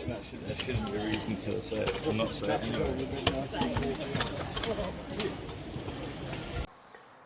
There shouldn't be a reason to say it or not say it anyway.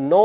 9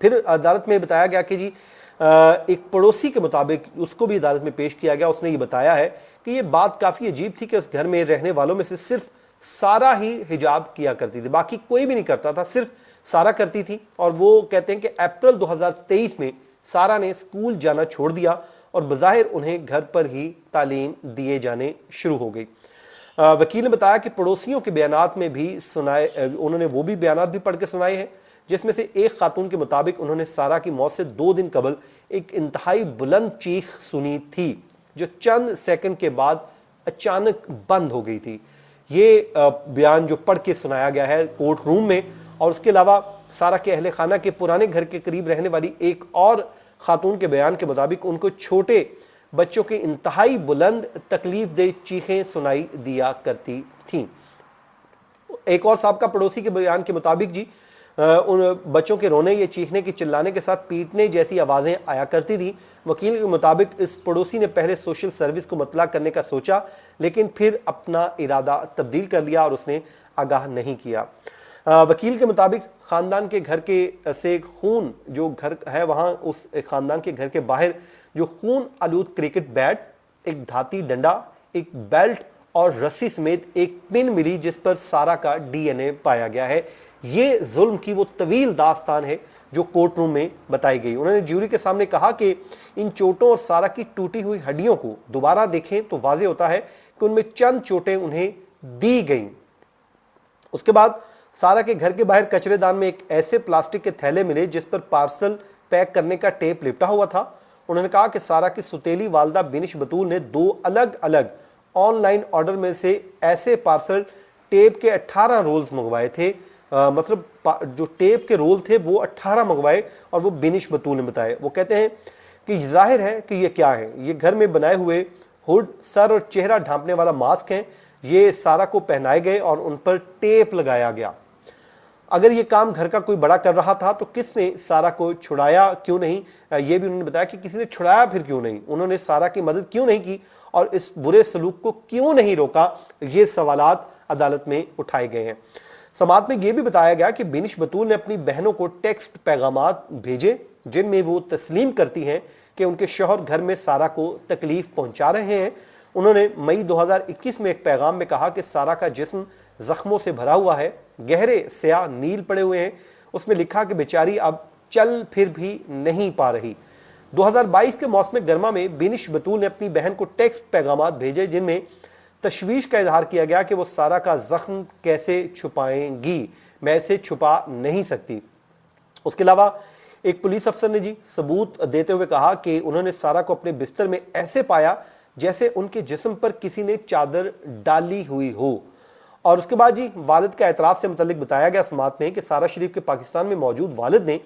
پھر عدالت میں بتایا گیا کہ جی ایک پڑوسی کے مطابق اس کو بھی عدالت میں پیش کیا گیا، اس نے یہ بتایا ہے کہ یہ بات کافی عجیب تھی کہ اس گھر میں رہنے والوں میں سے صرف سارا ہی حجاب کیا کرتی تھی، باقی کوئی بھی نہیں کرتا تھا، صرف سارا کرتی تھی۔ اور وہ کہتے ہیں کہ اپریل 2023 میں سارا نے اسکول جانا چھوڑ دیا اور بظاہر انہیں گھر پر ہی تعلیم دیے جانے شروع ہو گئی۔ وکیل نے بتایا کہ پڑوسیوں کے بیانات میں بھی سنائے، انہوں نے وہ بھی بیانات بھی پڑھ کے سنائے ہیں، جس میں سے ایک خاتون کے مطابق انہوں نے سارا کی موت سے 2 دن قبل ایک انتہائی بلند چیخ سنی تھی جو چند سیکنڈ کے بعد اچانک بند ہو گئی تھی۔ یہ بیان جو پڑھ کے سنایا گیا ہے کورٹ روم میں، اور اس کے علاوہ سارا کے اہل خانہ کے پرانے گھر کے قریب رہنے والی ایک اور خاتون کے بیان کے مطابق ان کو چھوٹے بچوں کے انتہائی بلند تکلیف دہ چیخیں سنائی دیا کرتی تھیں۔ ایک اور سابقہ پڑوسی کے بیان کے مطابق جی ان بچوں کے رونے یا چیخنے کے چلانے کے ساتھ پیٹنے جیسی آوازیں آیا کرتی تھیں۔ وکیل کے مطابق اس پڑوسی نے پہلے سوشل سروس کو مطلع کرنے کا سوچا لیکن پھر اپنا ارادہ تبدیل کر لیا اور اس نے آگاہ نہیں کیا۔ وکیل کے مطابق خاندان کے گھر کے سے خون جو گھر ہے وہاں اس خاندان کے گھر کے باہر جو خون آلود کرکٹ بیٹ، ایک دھاتی ڈنڈا، ایک بیلٹ اور رسی سمیت ایک پن ملی جس پر سارا کا ڈی این اے پایا گیا ہے۔ یہ ظلم کی وہ طویل داستان ہے جو کورٹ روم میں بتائی گئی۔ انہوں نے جیوری کے سامنے کہا کہ ان چوٹوں اور سارا کی ٹوٹی ہوئی ہڈیوں کو دوبارہ دیکھیں تو واضح ہوتا ہے کہ ان میں چند چوٹیں انہیں دی گئیں۔ اس کے بعد سارا کے گھر کے باہر کچرے دان میں ایک ایسے پلاسٹک کے تھیلے ملے جس پر پارسل پیک کرنے کا ٹیپ لپٹا ہوا تھا۔ انہوں نے کہا کہ سارا کی سوتیلی والدہ بینش بطول نے 2 الگ الگ آن لائن آرڈر میں سے ایسے پارسل ٹیپ کے 18 رولز منگوائے تھے، مطلب جو ٹیپ کے رول تھے وہ 18 منگوائے اور وہ بینش بطول نے بتائے۔ وہ کہتے ہیں کہ ظاہر ہے کہ یہ کیا ہے، یہ گھر میں بنائے ہوئے ہوڈ، سر اور چہرہ ڈھانپنے والا ماسک ہیں، یہ سارا کو پہنائے گئے اور ان پر ٹیپ لگایا گیا۔ اگر یہ کام گھر کا کوئی بڑا کر رہا تھا تو کس نے سارا کو چھڑایا کیوں نہیں؟ یہ بھی انہوں نے بتایا کہ کسی نے چھڑایا پھر کیوں نہیں، انہوں نے سارا کی مدد کیوں نہیں کی اور اس برے سلوک کو کیوں نہیں روکا؟ یہ سوالات عدالت میں اٹھائے گئے ہیں۔ سماعت میں یہ بھی بتایا گیا کہ بینش بطول نے اپنی بہنوں کو ٹیکسٹ پیغامات بھیجے جن میں وہ تسلیم کرتی ہیں کہ ان کے شوہر گھر میں سارا کو تکلیف پہنچا رہے ہیں۔ انہوں نے مئی 2021 میں ایک پیغام میں کہا کہ سارا کا جسم زخموں سے بھرا ہوا ہے، گہرے سیاہ نیل پڑے ہوئے ہیں۔ اس میں لکھا کہ بیچاری اب چل پھر بھی نہیں پا رہی۔ 2022 کے موسم گرما میں بینش بطول نے اپنی بہن کو ٹیکسٹ پیغامات بھیجے جن میں تشویش کا اظہار کیا گیا کہ وہ سارا کا زخم کیسے چھپائیں گی، میں اسے چھپا نہیں سکتی۔ اس کے علاوہ ایک پولیس افسر نے جی ثبوت دیتے ہوئے کہا کہ انہوں نے سارا کو اپنے بستر میں ایسے پایا جیسے ان کے جسم پر کسی نے چادر ڈالی ہوئی ہو۔ اور اس کے بعد جی والد کا اعتراف سے متعلق بتایا گیا سماعت میں کہ سارا شریف کے پاکستان میں موجود والد نے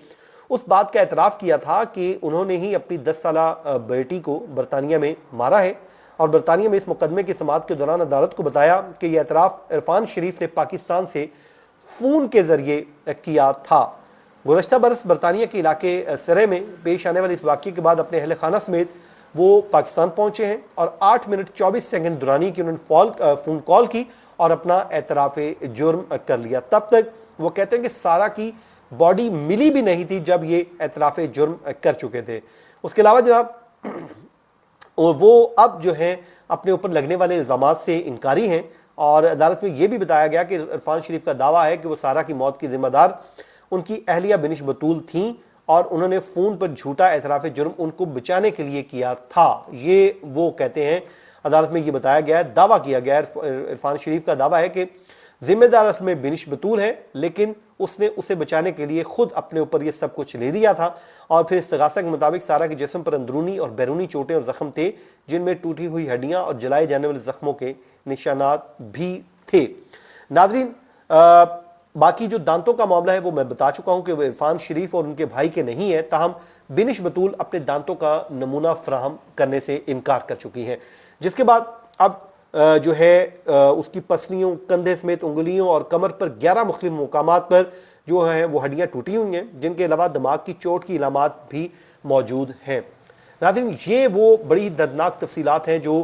اس بات کا اعتراف کیا تھا کہ انہوں نے ہی اپنی 10 سالہ بیٹی کو برطانیہ میں مارا ہے، اور برطانیہ میں اس مقدمے کی سماعت کے دوران عدالت کو بتایا کہ یہ اعتراف عرفان شریف نے پاکستان سے فون کے ذریعے کیا تھا۔ گزشتہ برس برطانیہ کے علاقے سرے میں پیش آنے والے اس واقعے کے بعد اپنے اہل خانہ سمیت وہ پاکستان پہنچے ہیں اور 8 منٹ 24 سیکنڈ دورانی کی انہوں نے فون کال کی اور اپنا اعتراف جرم کر لیا۔ تب تک وہ کہتے ہیں کہ سارا کی باڈی ملی بھی نہیں تھی جب یہ اعتراف جرم کر چکے تھے۔ اس کے علاوہ جناب وہ اب جو ہیں اپنے اوپر لگنے والے الزامات سے انکاری ہیں، اور عدالت میں یہ بھی بتایا گیا کہ عرفان شریف کا دعویٰ ہے کہ وہ سارا کی موت کی ذمہ دار ان کی اہلیہ بینش بطول تھیں اور انہوں نے فون پر جھوٹا اعتراف جرم ان کو بچانے کے لیے کیا تھا۔ یہ وہ کہتے ہیں، عدالت میں یہ بتایا گیا ہے، دعویٰ کیا گیا ہے، عرفان شریف کا دعویٰ ہے کہ ذمہ دار اس میں بینش بطول ہے لیکن اس نے اسے بچانے کے لیے خود اپنے اوپر یہ سب کچھ لے لیا تھا۔ اور پھر استغاثہ کے مطابق سارا کے جسم پر اندرونی اور بیرونی چوٹیں اور زخم تھے جن میں ٹوٹی ہوئی ہڈیاں اور جلائے جانے والے زخموں کے نشانات بھی تھے۔ ناظرین، باقی جو دانتوں کا معاملہ ہے وہ میں بتا چکا ہوں کہ وہ عرفان شریف اور ان کے بھائی کے نہیں ہے، تاہم بینش بطول اپنے دانتوں کا نمونہ فراہم کرنے سے انکار کر چکی ہیں، جس کے بعد اب جو ہے اس کی پسلیوں، کندھے سمیت انگلیوں اور کمر پر 11 مختلف مقامات پر جو ہیں وہ ہڈیاں ٹوٹی ہوئی ہیں، جن کے علاوہ دماغ کی چوٹ کی علامات بھی موجود ہیں۔ ناظرین، یہ وہ بڑی دردناک تفصیلات ہیں جو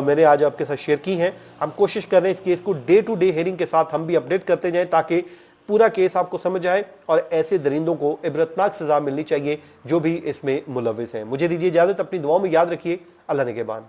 میں نے آج آپ کے ساتھ شیئر کی ہیں۔ ہم کوشش کر رہے ہیں اس کیس کو ڈے ٹو ڈے ہیئرنگ کے ساتھ ہم بھی اپڈیٹ کرتے جائیں تاکہ پورا کیس آپ کو سمجھ آئے اور ایسے درندوں کو عبرتناک سزا ملنی چاہیے جو بھی اس میں ملوث ہیں۔ مجھے دیجیے اجازت، اپنی دعاؤں میں یاد رکھیے۔ اللہ نگہبان۔